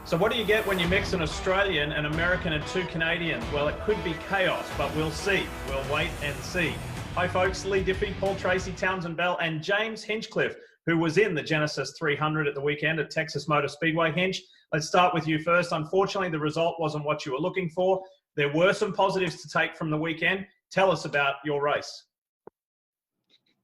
So what do you get when you mix an Australian, an American and two Canadians? Well, it could be chaos, but we'll see. We'll wait and see. Hi folks, Leigh, Diffey, Paul, Tracy, Townsend, and James Hinchcliffe, who was in the Genesis 300 at the weekend at Texas Motor Speedway. Hinch, let's start with you first. Unfortunately, the result wasn't what you were looking for. There were some positives to take from the weekend. Tell us about your race.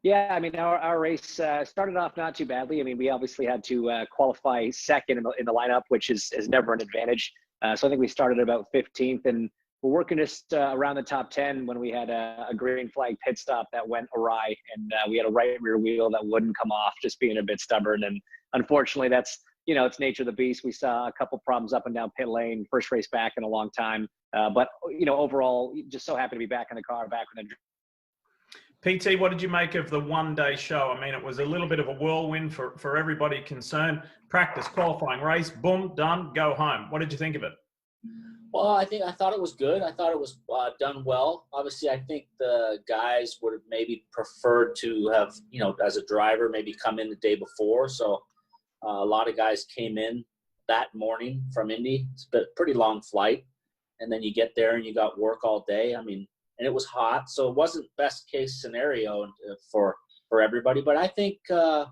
Yeah, I mean, our race started off not too badly. I mean, we obviously had to qualify second in the lineup, which is never an advantage. So I think we started about 15th, and we're working just around the top 10 when we had a green flag pit stop that went awry, and we had a right rear wheel that wouldn't come off, just being a bit stubborn. And unfortunately, that's, you know, it's nature of the beast. We saw a couple problems up and down pit lane, first race back in a long time. But, you know, overall, just so happy to be back in the car, back in the PT, what did you make of the one-day show? I mean, it was a little bit of a whirlwind for everybody concerned. Practice, qualifying, race, boom, done, go home. What did you think of it? Well, I thought it was good. I thought it was done well. Obviously, I think the guys would have maybe preferred to have, you know, as a driver, maybe come in the day before. So a lot of guys came in that morning from Indy. It's a pretty long flight. And then you get there and you got work all day. I mean, and it was hot, so it wasn't best case scenario for everybody. But I think, you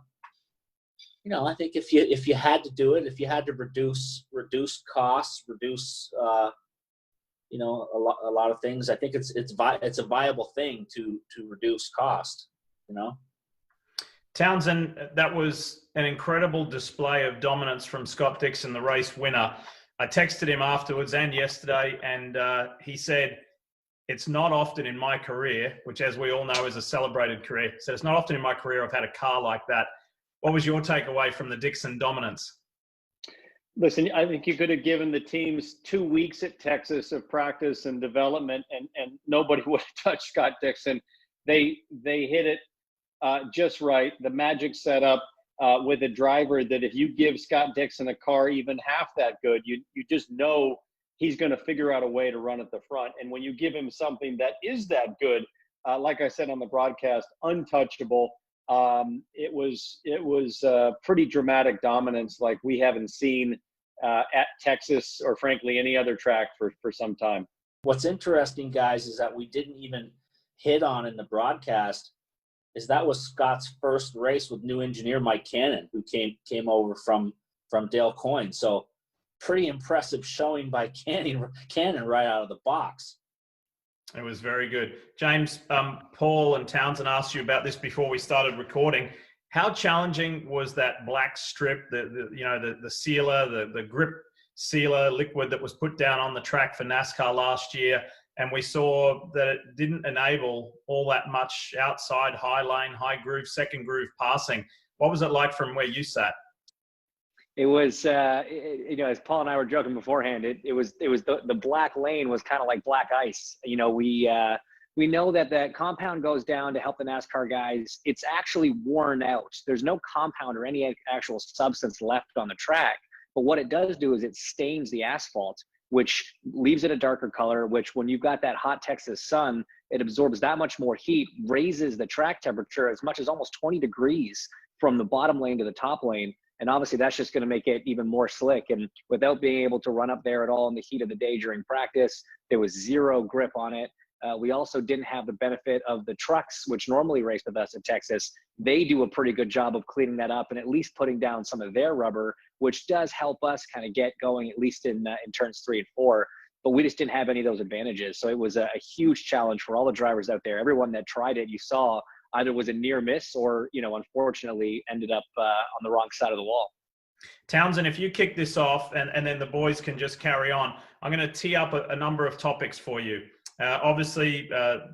know, I think if you had to do it, if you had to reduce costs, reduce, you know, a lot of things, I think it's a viable thing to reduce cost. You know, Townsend, that was an incredible display of dominance from Scott Dixon, the race winner. I texted him afterwards and yesterday, and he said, "It's not often in my career," which, as we all know, is a celebrated career. So it's not often in my career I've had a car like that. What was your takeaway from the Dixon dominance? Listen, I think you could have given the teams 2 weeks at Texas of practice and development, and nobody would have touched Scott Dixon. They hit it just right. The magic setup with a driver that if you give Scott Dixon a car even half that good, you just know he's going to figure out a way to run at the front. And when you give him something that is that good, like I said on the broadcast, untouchable, it was pretty dramatic dominance like we haven't seen at Texas or frankly any other track for some time. What's interesting, guys, is that we didn't even hit on in the broadcast is that was Scott's first race with new engineer Mike Cannon, who came over from Dale Coyne. So pretty impressive showing by Cannon right out of the box. It was very good. James, Paul and Townsend asked you about this before we started recording. How challenging was that black strip, the sealer, the grip sealer liquid that was put down on the track for NASCAR last year? And we saw that it didn't enable all that much outside high lane, high groove, second groove passing. What was it like from where you sat? It was, you know, as Paul and I were joking beforehand, it was the black lane was kind of like black ice. You know, we know that compound goes down to help the NASCAR guys. It's actually worn out. There's no compound or any actual substance left on the track. But what it does do is it stains the asphalt, which leaves it a darker color, which when you've got that hot Texas sun, it absorbs that much more heat, raises the track temperature as much as almost 20 degrees from the bottom lane to the top lane. And obviously that's just going to make it even more slick. And without being able to run up there at all in the heat of the day during practice, there was zero grip on it. We also didn't have the benefit of the trucks, which normally race with us in Texas. They do a pretty good job of cleaning that up and at least putting down some of their rubber, which does help us kind of get going, at least in turns 3 and 4. But we just didn't have any of those advantages. So it was a huge challenge for all the drivers out there. Everyone that tried it, you saw, either was a near miss or, you know, unfortunately ended up on the wrong side of the wall. Townsend, if you kick this off and then the boys can just carry on, I'm going to tee up a number of topics for you. Obviously,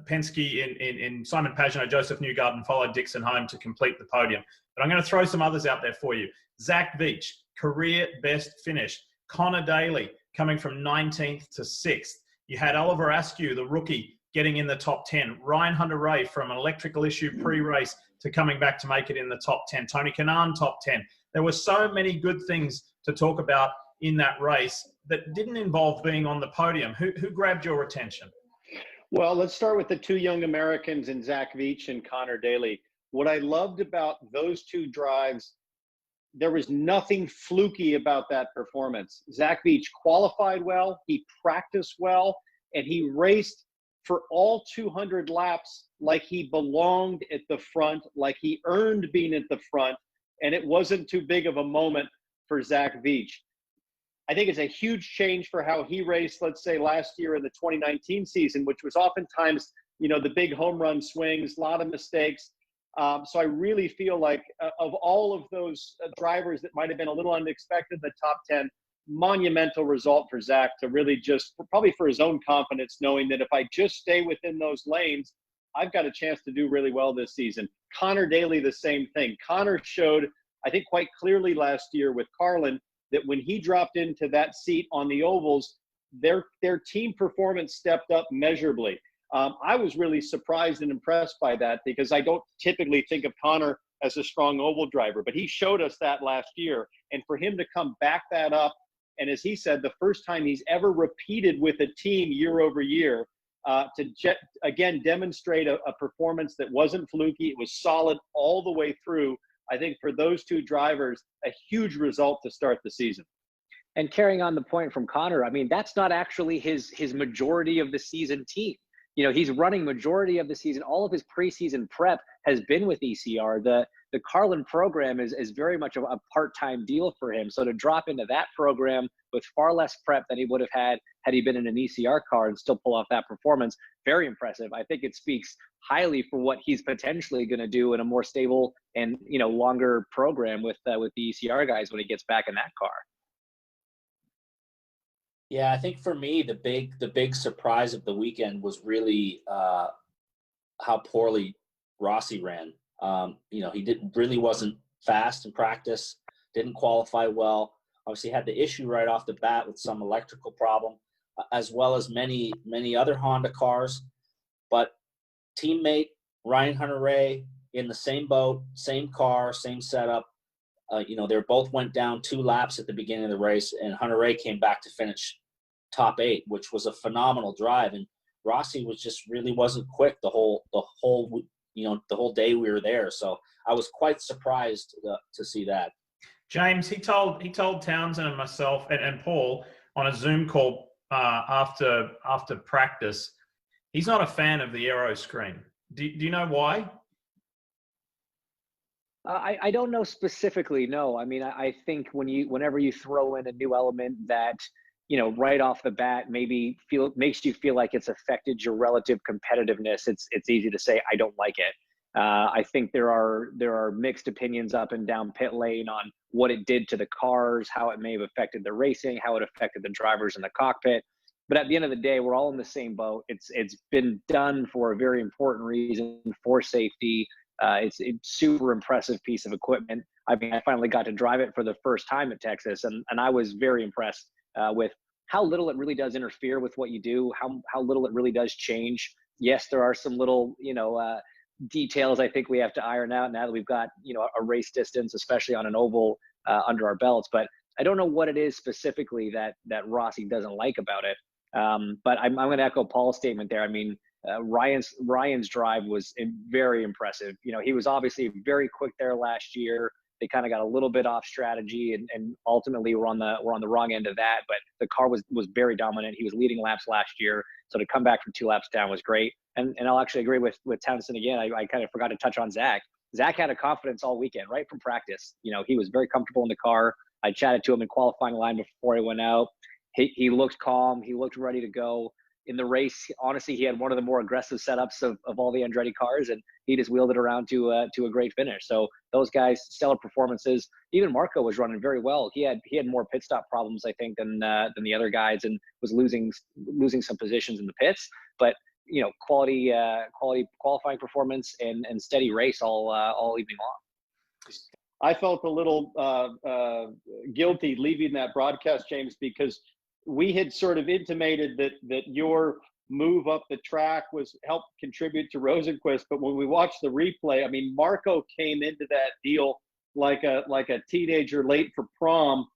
Penske in Simon Pagenaud, Joseph Newgarden followed Dixon home to complete the podium. But I'm going to throw some others out there for you. Zach Veach, career best finish. Connor Daly coming from 19th to 6th. You had Oliver Askew, the rookie, getting in the top 10. Ryan Hunter-Reay from an electrical issue pre-race to coming back to make it in the top 10. Tony Kanaan, top 10. There were so many good things to talk about in that race that didn't involve being on the podium. Who grabbed your attention? Well, let's start with the two young Americans in Zach Veach and Connor Daly. What I loved about those two drives, there was nothing fluky about that performance. Zach Veach qualified well, he practiced well, and he raced for all 200 laps like he belonged at the front, like he earned being at the front, and it wasn't too big of a moment for Zach Veach. I think it's a huge change for how he raced, let's say, last year in the 2019 season, which was oftentimes, the big home run swings, a lot of mistakes. So I really feel like of all of those drivers that might have been a little unexpected in the top 10, monumental result for Zach to really just, probably for his own confidence, knowing that if I just stay within those lanes, I've got a chance to do really well this season. Connor Daly, the same thing. Connor showed, I think, quite clearly last year with Carlin that when he dropped into that seat on the ovals, their team performance stepped up measurably. I was really surprised and impressed by that because I don't typically think of Connor as a strong oval driver, but he showed us that last year. And for him to come back that up, and as he said, the first time he's ever repeated with a team year over year, again demonstrate a performance that wasn't fluky, it was solid all the way through. I think for those two drivers, a huge result to start the season. And carrying on the point from Connor, I mean, that's not actually his majority of the season team. He's running majority of the season. All of his preseason prep has been with ECR. The Carlin program is very much a part-time deal for him. So to drop into that program with far less prep than he would have had he been in an ECR car and still pull off that performance, very impressive. I think it speaks highly for what he's potentially going to do in a more stable and longer program with the ECR guys when he gets back in that car. Yeah, I think for me, the big surprise of the weekend was really how poorly Rossi ran. He really wasn't fast in practice, didn't qualify well. Obviously had the issue right off the bat with some electrical problem, as well as many other Honda cars. But teammate Ryan Hunter-Reay in the same boat, same car, same setup. They both went down 2 laps at the beginning of the race, and Hunter-Reay came back to finish top 8, which was a phenomenal drive. And Rossi really wasn't quick the whole day we were there. So I was quite surprised to see that. James, he told Townsend and myself and Paul on a Zoom call after practice, he's not a fan of the aero screen. Do you know why? I don't know specifically. No, I mean, I think whenever you throw in a new element that right off the bat maybe makes you feel like it's affected your relative competitiveness, it's easy to say I don't like it. I think there are mixed opinions up and down pit lane on what it did to the cars, how it may have affected the racing, how it affected the drivers in the cockpit. But at the end of the day, we're all in the same boat. It's been done for a very important reason, for safety. It's a super impressive piece of equipment. I mean, I finally got to drive it for the first time at Texas, and I was very impressed with how little it really does interfere with what you do, how little it really does change. Yes, there are some little, details I think we have to iron out now that we've got, a race distance, especially on an oval under our belts. But I don't know what it is specifically that Rossi doesn't like about it. But I'm going to echo Paul's statement there. I mean, Ryan's drive was very impressive. He was obviously very quick there last year. They kind of got a little bit off strategy and ultimately we're on the wrong end of that. But the car was very dominant. He was leading laps last year. So to come back from 2 laps down was great. And I'll actually agree with Townsend again. I kind of forgot to touch on Zach. Zach had a confidence all weekend, right from practice. He was very comfortable in the car. I chatted to him in qualifying line before he went out. He looked calm. He looked ready to go. In the race, honestly, he had one of the more aggressive setups of all the Andretti cars, and he just wheeled it around to a great finish. So those guys, stellar performances. Even Marco was running very well. He had more pit stop problems, I think, than the other guys, and was losing some positions in the pits. But quality qualifying performance and steady race all evening long. I felt a little guilty leaving that broadcast, James, because we had sort of intimated that your move up the track was helped contribute to Rosenquist. But when we watched the replay, I mean, Marco came into that deal like a teenager late for prom,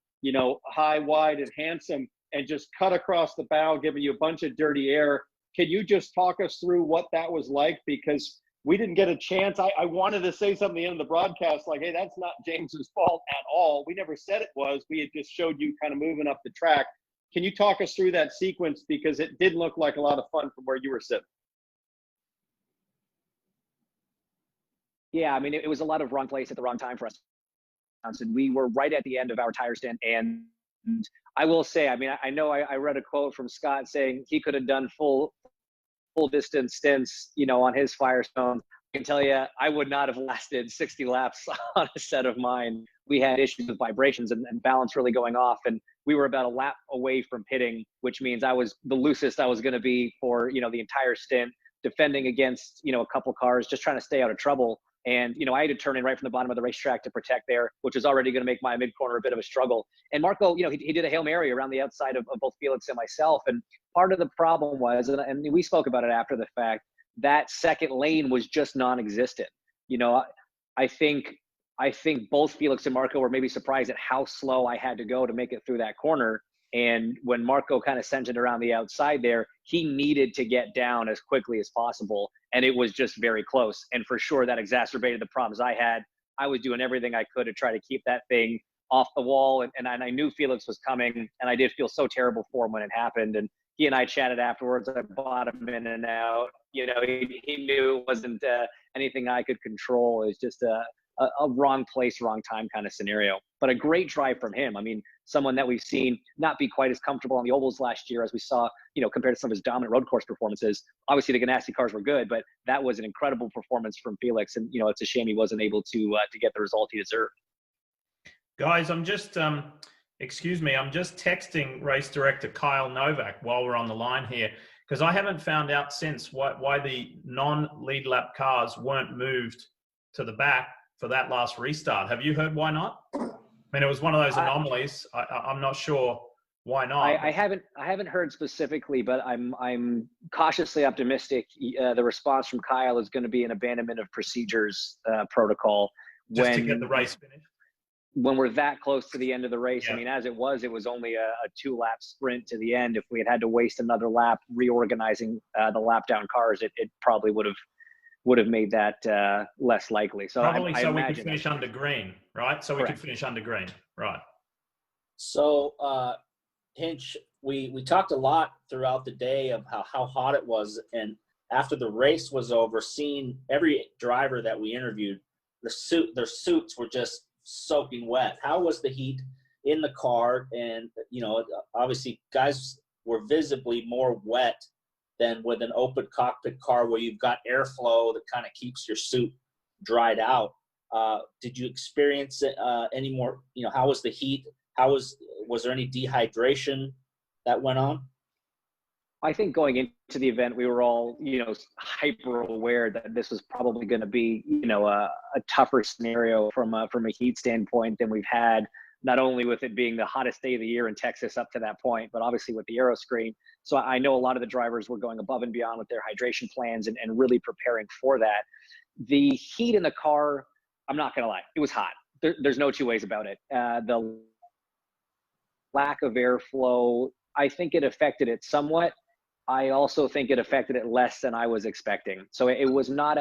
high, wide, and handsome, and just cut across the bow, giving you a bunch of dirty air. Can you just talk us through what that was like? Because we didn't get a chance. I wanted to say something in the broadcast like, hey, that's not James's fault at all. We never said it was. We had just showed you kind of moving up the track. Can you talk us through that sequence? Because it did look like a lot of fun from where you were sitting. Yeah, I mean, it was a lot of wrong place at the wrong time for us. Townsend. We were right at the end of our tire stint. And I will say, I mean, I know I read a quote from Scott saying he could have done full distance stints, you know, on his Firestone. I can tell you, I would not have lasted 60 laps on a set of mine. We had issues with vibrations and balance really going off. And we were about a lap away from pitting, which means I was the loosest I was going to be for, you know, the entire stint, defending against, you know, a couple cars, just trying to stay out of trouble. And, you know, I had to turn in right from the bottom of the racetrack to protect there, which was already going to make my mid-corner a bit of a struggle. And Marco, you know, he did a Hail Mary around the outside of both Felix and myself. And part of the problem was, and we spoke about it after the fact, that second lane was just non-existent. You know, I think both Felix and Marco were maybe surprised at how slow I had to go to make it through that corner. And when Marco kind of sent it around the outside there, he needed to get down as quickly as possible. And it was just very close. And for sure, that exacerbated the problems I had. I was doing everything I could to try to keep that thing off the wall. And I knew Felix was coming. And I did feel so terrible for him when it happened. And he and I chatted afterwards. I bought him in and out. You know, he knew it wasn't anything I could control. It was just a wrong place, wrong time kind of scenario. But a great drive from him. I mean, someone that we've seen not be quite as comfortable on the ovals last year as we saw, you know, compared to some of his dominant road course performances. Obviously, the Ganassi cars were good, but that was an incredible performance from Felix. And, you know, it's a shame he wasn't able to get the result he deserved. Guys, I'm just, excuse me, I'm just texting race director Kyle Novak while we're on the line here, because I haven't found out since why the non-lead lap cars weren't moved to the back for that last restart. Have you heard why not? I mean, it was one of those anomalies. I'm not sure why not. I haven't heard specifically, but I'm cautiously optimistic. The response from Kyle is going to be an abandonment of procedures protocol. Just to get the race finished. When we're that close to the end of the race, yeah. I mean, as it was only a 2-lap sprint to the end. If we had to waste another lap reorganizing the lap down cars, it probably would have made that less likely. So probably I we could finish under green, right? So Correct. We could finish under green, right? So, Hinch, we talked a lot throughout the day of how hot it was, and after the race was over, seeing every driver that we interviewed, their suits were just soaking wet. How was the heat in the car? And, you know, obviously guys were visibly more wet than with an open cockpit car where you've got airflow that kind of keeps your suit dried out. Did you experience any more, you know, how was the heat? Was there any dehydration that went on? I think going into the event, we were all, you know, hyper aware that this was probably going to be, you know, a tougher scenario from a heat standpoint than we've had, not only with it being the hottest day of the year in Texas up to that point, but obviously with the aero screen. So I know a lot of the drivers were going above and beyond with their hydration plans and really preparing for that. The heat in the car, I'm not going to lie, it was hot. There's no two ways about it. The lack of airflow, I think it affected it somewhat. I also think it affected it less than I was expecting. So it was not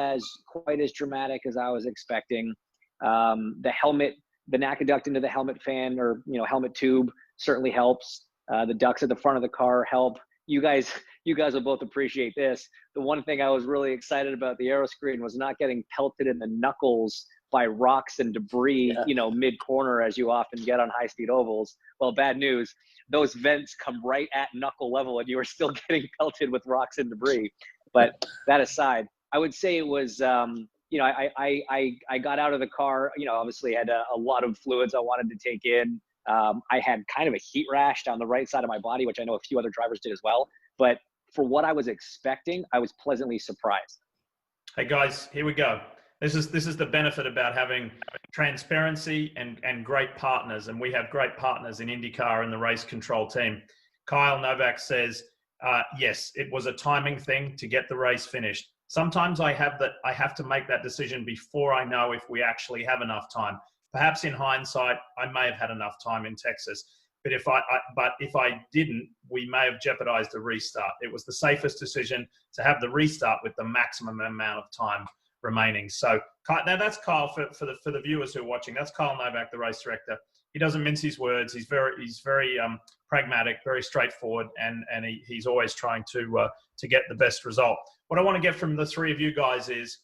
quite as dramatic as I was expecting. The helmet, the NACA duct into the helmet fan or, you know, helmet tube certainly helps. The ducts at the front of the car help. You guys will both appreciate this. The one thing I was really excited about the aero screen was not getting pelted in the knuckles by rocks and debris, you know, mid-corner as you often get on high-speed ovals. Well, bad news. Those vents come right at knuckle level and you are still getting pelted with rocks and debris. But that aside, I would say it was, you know, I got out of the car, you know, obviously had a lot of fluids I wanted to take in. I had kind of a heat rash down the right side of my body, which I know a few other drivers did as well. But for what I was expecting, I was pleasantly surprised. Hey guys, here we go. This is the benefit about having transparency and great partners, and we have great partners in IndyCar and the race control team. Kyle Novak says, yes, it was a timing thing to get the race finished. Sometimes I have to make that decision before I know if we actually have enough time. Perhaps in hindsight, I may have had enough time in Texas, but if I didn't, we may have jeopardized the restart. It was the safest decision to have the restart with the maximum amount of time remaining. So now that's Kyle for the viewers who are watching. That's Kyle Novak, the race director. He doesn't mince his words. He's very pragmatic, very straightforward, and he's always trying to get the best result. What I want to get from the three of you guys is,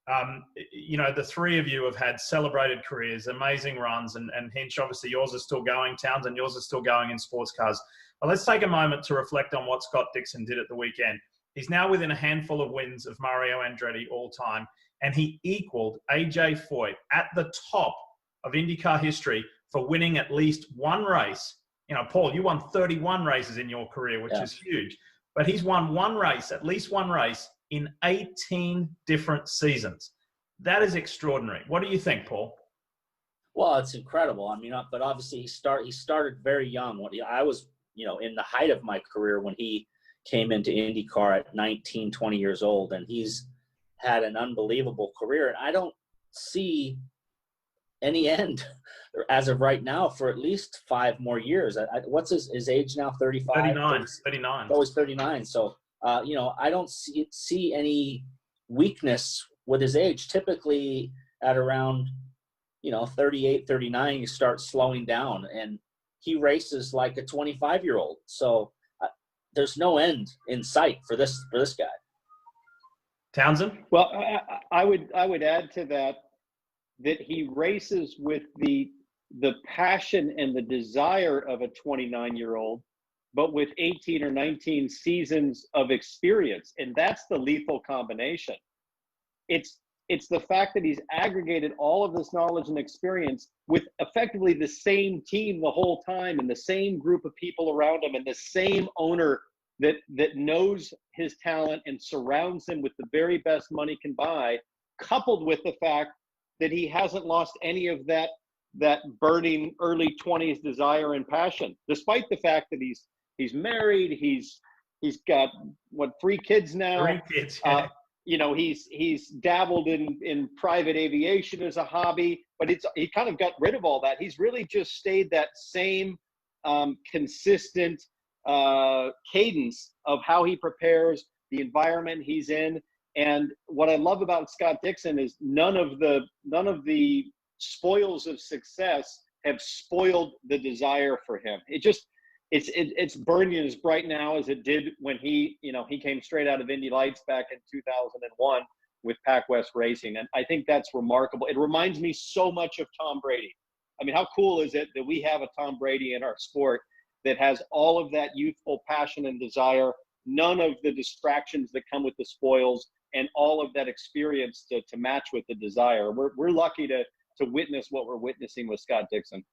the three of you have had celebrated careers, amazing runs, and Hinch, obviously yours is still going, Townsend, yours is still going in sports cars. But let's take a moment to reflect on what Scott Dixon did at the weekend. He's now within a handful of wins of Mario Andretti all time, and he equaled AJ Foyt at the top of IndyCar history for winning at least one race. Paul, you won 31 races in your career, which is huge. But he's won one race, at least one race, in 18 different seasons. That is extraordinary. What do you think, Paul? Well, it's incredible. I mean, but obviously he started very young. I was, in the height of my career when he came into IndyCar at 19, 20 years old, and he's had an unbelievable career. And I don't see any end as of right now for at least 5 more years. What's his age now? 35? 39. Always 39. So, I don't see any weakness with his age. Typically at around, 38, 39, you start slowing down, and he races like a 25-year-old. So there's no end in sight for this guy. Townsend? Well, I would add to that he races with the passion and the desire of a 29-year-old, but with 18 or 19 seasons of experience. And that's the lethal combination. It's the fact that he's aggregated all of this knowledge and experience with effectively the same team the whole time, and the same group of people around him, and the same owner that knows his talent and surrounds him with the very best money can buy, coupled with the fact that he hasn't lost any of that burning early 20s desire and passion, despite the fact that he's married, he's got 3 kids now. 3 kids. Yeah. He's dabbled in private aviation as a hobby, but he kind of got rid of all that. He's really just stayed that same consistent cadence of how he prepares, the environment he's in. And what I love about Scott Dixon is none of the spoils of success have spoiled the desire for him. It's burning as bright now as it did when he came straight out of Indy Lights back in 2001 with Pac West Racing. And I think that's remarkable. It reminds me so much of Tom Brady. I mean, how cool is it that we have a Tom Brady in our sport that has all of that youthful passion and desire, none of the distractions that come with the spoils, and all of that experience to match with the desire. We're lucky to witness what we're witnessing with Scott Dixon.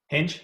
Hinch?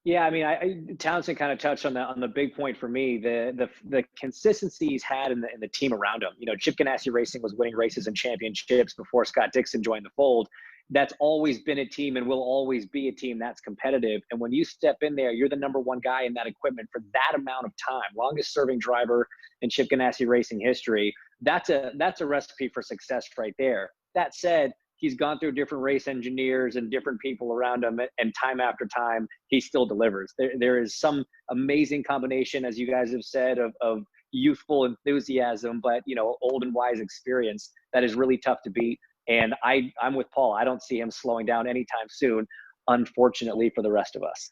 Yeah, I mean, Townsend kind of touched on the big point for me, the consistency he's had in the team around him. Chip Ganassi Racing was winning races and championships before Scott Dixon joined the fold. That's always been a team and will always be a team that's competitive. And when you step in there, you're the number one guy in that equipment for that amount of time, longest serving driver in Chip Ganassi Racing history. That's a recipe for success right there. That said, he's gone through different race engineers and different people around him, and time after time, he still delivers. There is some amazing combination, as you guys have said, of youthful enthusiasm, but old and wise experience that is really tough to beat. And I'm with Paul. I don't see him slowing down anytime soon, unfortunately for the rest of us.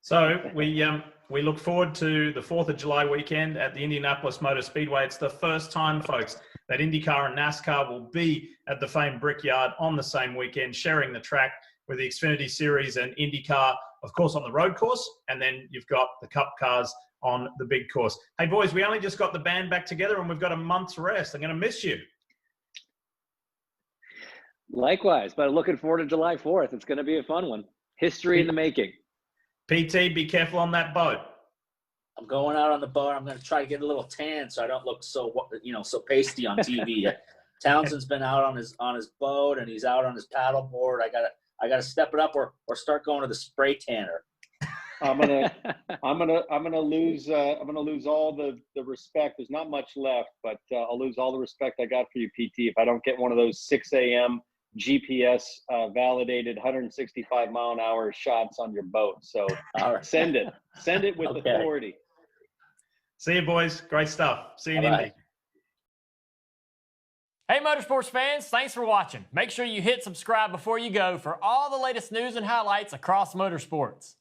So we look forward to the 4th of July weekend at the Indianapolis Motor Speedway. It's the first time, folks, that IndyCar and NASCAR will be at the famed Brickyard on the same weekend, sharing the track with the Xfinity Series and IndyCar, of course, on the road course. And then you've got the Cup cars on the big course. Hey, boys, we only just got the band back together and we've got a month's rest. I'm going to miss you. Likewise, but looking forward to July 4th. It's going to be a fun one. History in the making. PT, be careful on that boat. I'm going out on the boat. I'm going to try to get a little tan so I don't look so pasty on TV. Townsend's been out on his boat, and he's out on his paddleboard. I gotta step it up or start going to the spray tanner. I'm gonna lose all the respect. There's not much left, but I'll lose all the respect I got for you, PT, if I don't get one of those 6 a.m. GPS validated 165 mile an hour shots on your boat. So send it with authority. See you, boys. Great stuff. See you in Indy. Hey Motorsports fans, thanks for watching. Make sure you hit subscribe before you go for all the latest news and highlights across motorsports.